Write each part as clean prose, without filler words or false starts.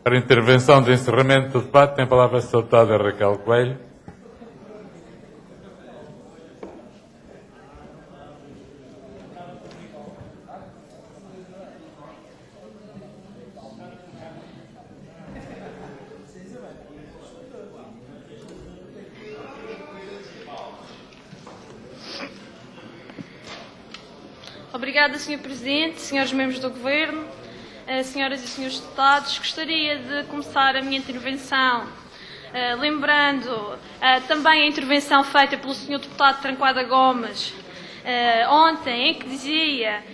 Para a intervenção de encerramento do debate, tem a palavra a Sra. Deputada Raquel Coelho. Obrigada, Sr. Presidente, senhores membros do Governo, senhoras e senhores deputados. Gostaria de começar a minha intervenção lembrando também a intervenção feita pelo Sr. Deputado Tranquada Gomes ontem, em que dizia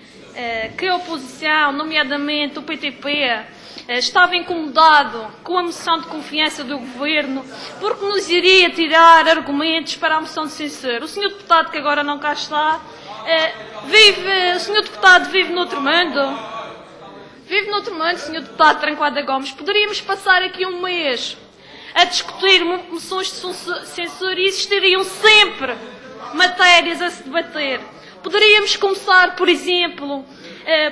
que a oposição, nomeadamente o PTP, estava incomodado com a moção de confiança do Governo porque nos iria tirar argumentos para a moção de censura. O Sr. Deputado, que agora não cá está, o Sr. Deputado vive noutro mundo? Vive noutro mundo, Sr. Deputado Tranquada Gomes. Poderíamos passar aqui um mês a discutir moções de censura e existiriam sempre matérias a se debater. Poderíamos começar, por exemplo,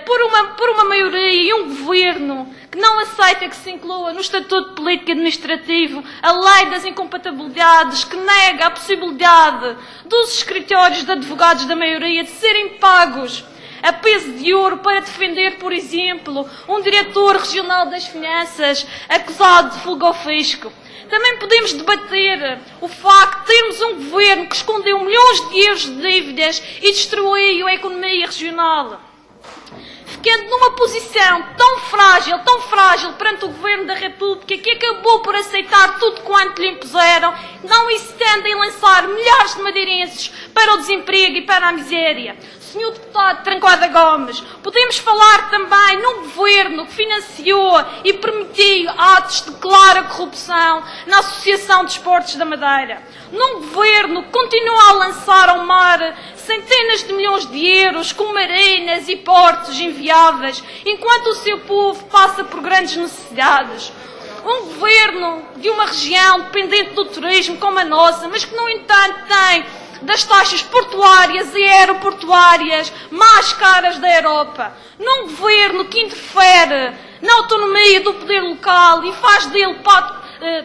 por uma maioria e um governo que não aceita que se inclua no Estatuto Político e Administrativo a lei das incompatibilidades, que nega a possibilidade dos escritórios de advogados da maioria de serem pagos a peso de ouro para defender, por exemplo, um diretor regional das finanças acusado de fuga ao fisco. Também podemos debater o facto de termos um governo que escondeu milhões de euros de dívidas e destruiu a economia regional. Ficando numa posição tão frágil perante o Governo da República, que acabou por aceitar tudo quanto lhe impuseram, não hesitando em lançar milhares de madeirenses para o desemprego e para a miséria. Sr. Deputado Tranquada Gomes, podemos falar também num governo que financiou e permitiu atos de clara corrupção na Associação de Esportes da Madeira. Num governo que continua a lançar ao mar centenas de milhões de euros com marinas e portos inviáveis, enquanto o seu povo passa por grandes necessidades. Um governo de uma região dependente do turismo como a nossa, mas que, no entanto, tem das taxas portuárias e aeroportuárias mais caras da Europa. Num governo que interfere na autonomia do poder local e faz dele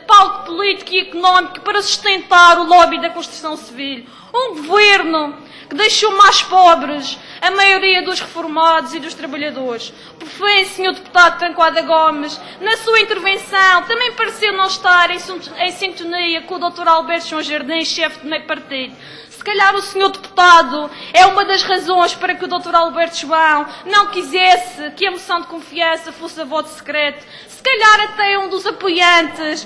palco político e económico para sustentar o lobby da construção civil. Um governo que deixou mais pobres a maioria dos reformados e dos trabalhadores. Por fim, Sr. Deputado Tranquada Gomes, na sua intervenção também pareceu não estar em sintonia com o Dr. Alberto João Jardim, chefe de meio partido. Se calhar o Sr. Deputado é uma das razões para que o Dr. Alberto João não quisesse que a moção de confiança fosse a voto secreto. Se calhar até um dos apoiantes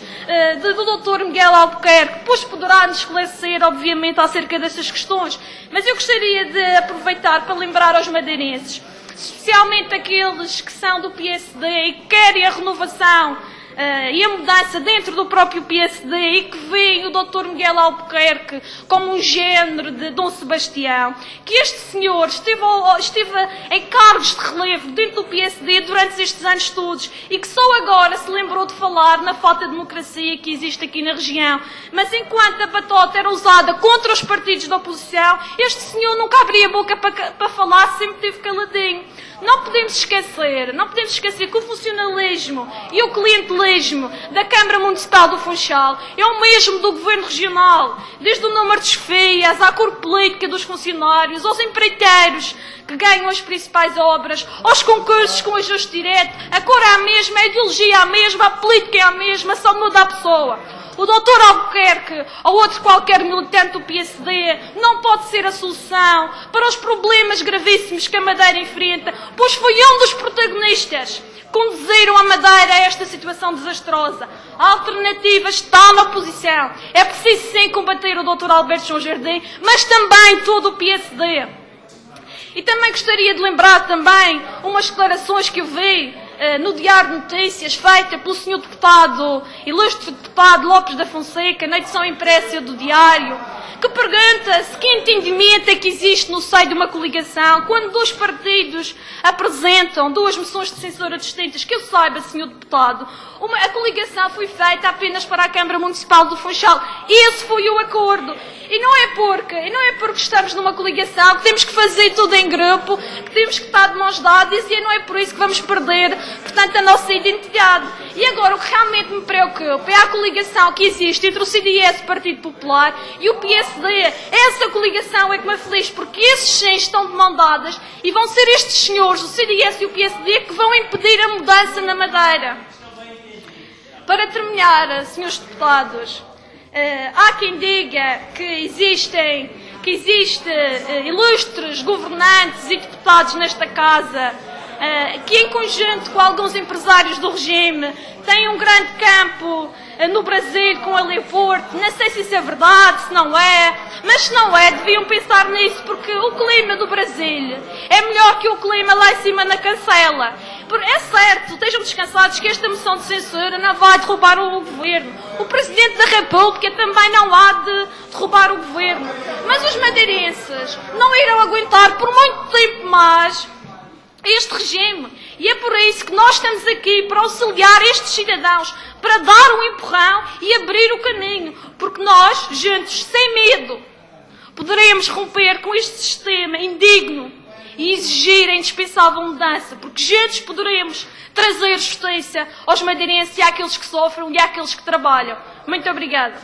do Dr. Miguel Albuquerque, pois poderá nos esclarecer, obviamente, acerca dessas questões. Mas eu gostaria de aproveitar para lembrar aos madeirenses, especialmente aqueles que são do PSD e que querem a renovação e a mudança dentro do próprio PSD e que veem o Dr. Miguel Albuquerque como um género de Dom Sebastião, que este senhor esteve em cargos de relevo dentro do PSD durante estes anos todos e que só agora se lembrou de falar na falta de democracia que existe aqui na região. Mas enquanto a batota era usada contra os partidos da oposição, este senhor nunca abria a boca para falar, sempre teve caladinho. Não podemos esquecer que o funcionalismo e o clientelismo da Câmara Municipal do Funchal é o mesmo do Governo Regional, desde o número de chefias, à cor política dos funcionários, aos empreiteiros que ganham as principais obras, aos concursos com ajuste direto. A cor é a mesma, a ideologia é a mesma, a política é a mesma, só muda a pessoa. O Dr. Albuquerque ou outro qualquer militante do PSD não pode ser a solução para os problemas gravíssimos que a Madeira enfrenta, pois foi um dos protagonistas que conduziram a Madeira a esta situação desastrosa. A alternativa está na oposição. É preciso sim combater o Dr. Alberto João Jardim, mas também todo o PSD. E também gostaria de lembrar também umas declarações que eu vi no Diário de Notícias, feita pelo Sr. Deputado, ilustre Deputado Lopes da Fonseca, na edição impressa do Diário, que pergunta-se que entendimento é que existe no seio de uma coligação quando dois partidos apresentam duas moções de censura distintas. Que eu saiba, Sr. Deputado, a coligação foi feita apenas para a Câmara Municipal do Funchal. Esse foi o acordo. E não é porque estamos numa coligação que temos que fazer tudo em grupo, que temos que estar de mãos dadas, e não é por isso que vamos perder portanto, a nossa identidade. E agora, o que realmente me preocupa é a coligação que existe entre o CDS, Partido Popular, e o PSD. Essa coligação é que me aflige, porque esses sim estão de mão dadas e vão ser estes senhores, o CDS e o PSD, que vão impedir a mudança na Madeira. Para terminar, senhores deputados, há quem diga que existem ilustres governantes e deputados nesta casa que, em conjunto com alguns empresários do regime, têm um grande campo no Brasil com a Leopoldo. Não sei se isso é verdade, se não é, mas se não é, deviam pensar nisso, porque o clima do Brasil é melhor que o clima lá em cima na Cancela. É certo, estejam descansados que esta moção de censura não vai derrubar o governo. O Presidente da República também não há de derrubar o governo. Mas os madeirenses não irão aguentar por muito tempo mais este regime. E é por isso que nós estamos aqui, para auxiliar estes cidadãos, para dar um empurrão e abrir o caminho. Porque nós, juntos, sem medo, poderemos romper com este sistema indigno e exigir a indispensável mudança, porque juntos poderemos trazer justiça aos madeirenses e àqueles que sofrem e àqueles que trabalham. Muito obrigada.